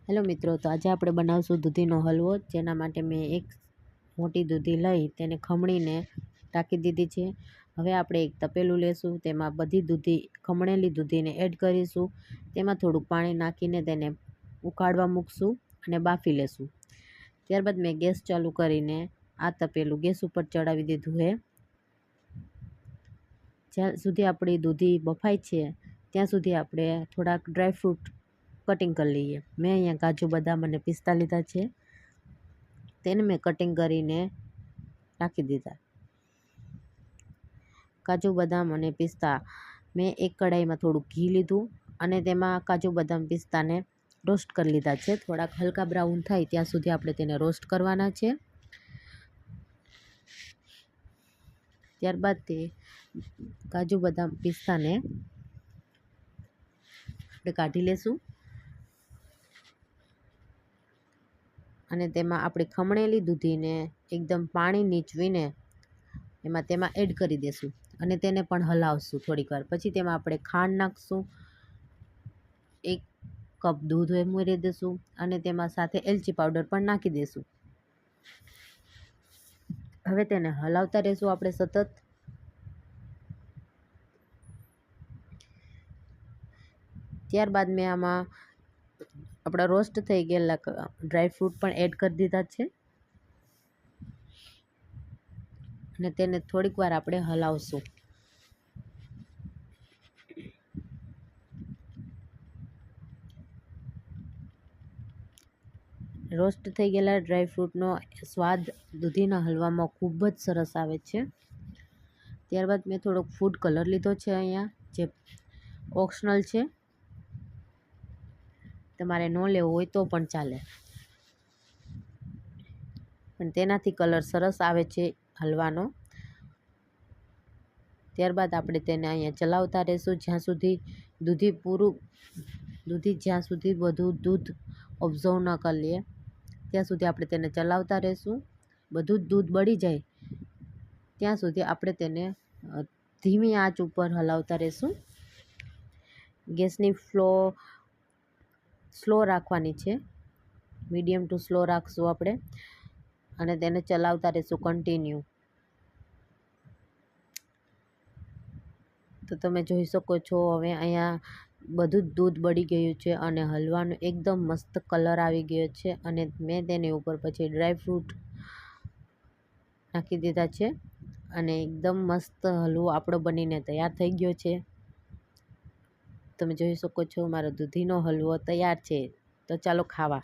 Hello મિત્રો, તો આજે આપણે બનાવશું દૂધીનો હલવો। જેના માટે મેં એક મોટી દૂધી લઈ તેને ખમણીને રાખી દીધી છે। હવે આપણે એક તપેલું લેશું, તેમાં બધી દૂધી ખમણેલી દૂધીને એડ કરીશું। તેમાં થોડુંક પાણી નાખીને તેને ઉકાળવા મૂકશું અને બાફી લેશું। ત્યારબાદ મેં ગેસ ચાલુ કરીને આ તપેલું ગેસ ઉપર ચડાવી દીધું છે। જ્યાં સુધી આપણી દૂધી બફાય છે ત્યાં સુધી આપણે થોડાક ડ્રાયફ્રૂટ કટિંગ કરી લઈએ। મેં અહીંયા કાજુ બદામ અને પિસ્તા લીધા છે, તેને મેં કટિંગ કરીને રાખી દીધા। કાજુ બદામ અને પિસ્તા મેં એક કઢાઈમાં થોડુંક ઘી લીધું અને તેમાં કાજુ બદામ પિસ્તાને રોસ્ટ કરી લીધા છે। થોડાક હલકા બ્રાઉન થાય ત્યાં સુધી આપણે તેને રોસ્ટ કરવાના છે। ત્યારબાદ તે કાજુ બદામ પિસ્તાને આપણે કાઢી લેશું અને તેમાં આપણી ખમણેલી દૂધીને એકદમ પાણી નીચવીને તેમાં એડ કરી દેશું અને તેને પણ હલાવશું થોડીક વાર। પછી તેમાં આપણે ખાંડ નાખશું, 1 કપ દૂધ ઉમેરી દઈશું અને તેમાં સાથે એલચી પાવડર પણ નાખી દઈશું। હવે તેને હલાવતા રહેશું આપણે સતત। ત્યારબાદ મેં આમાં આપણા રોસ્ટ થઈ ગયેલા ડ્રાયફ્રૂટ પણ એડ કરી દીધા છે અને તેને થોડીક વાર આપણે હલાવશું। રોસ્ટ થઈ ગયેલા ડ્રાયફ્રૂટનો સ્વાદ દૂધીના હલવામાં ખૂબ જ સરસ આવે છે। ત્યારબાદ મેં થોડોક ફૂડ કલર લીધો છે અહીંયા, જે ઓપ્શનલ છે, તમારે ન લેવો હોય તો પણ ચાલે, પણ તેનાથી કલર સરસ આવે છે હલવાનો। ત્યારબાદ આપણે તેને અહીંયા ચલાવતા રહીશું જ્યાં સુધી જ્યાં સુધી બધું દૂધ ઓબ્ઝર્વ ન કરી લે ત્યાં સુધી આપણે તેને ચલાવતા રહીશું। બધું જ દૂધ બળી જાય ત્યાં સુધી આપણે તેને ધીમી આંચ ઉપર હલાવતા રહીશું। ગેસની સ્લો રાખવાની છે, મીડિયમ ટુ સ્લો રાખશું આપણે અને તેને ચલાવતા રહીશું કન્ટિન્યુ। તો તમે જોઈ શકો છો હવે અહીંયા બધું જ દૂધ બળી ગયું છે અને હલવાનો એકદમ મસ્ત કલર આવી ગયો છે અને મેં તેની ઉપર પછી ડ્રાયફ્રૂટ નાખી દીધા છે અને એકદમ મસ્ત હલવો આપણો બનીને તૈયાર થઈ ગયો છે। તમે જોઈ શકો છો મારો દૂધીનો હલવો તૈયાર છે। તો ચાલો ખાવા।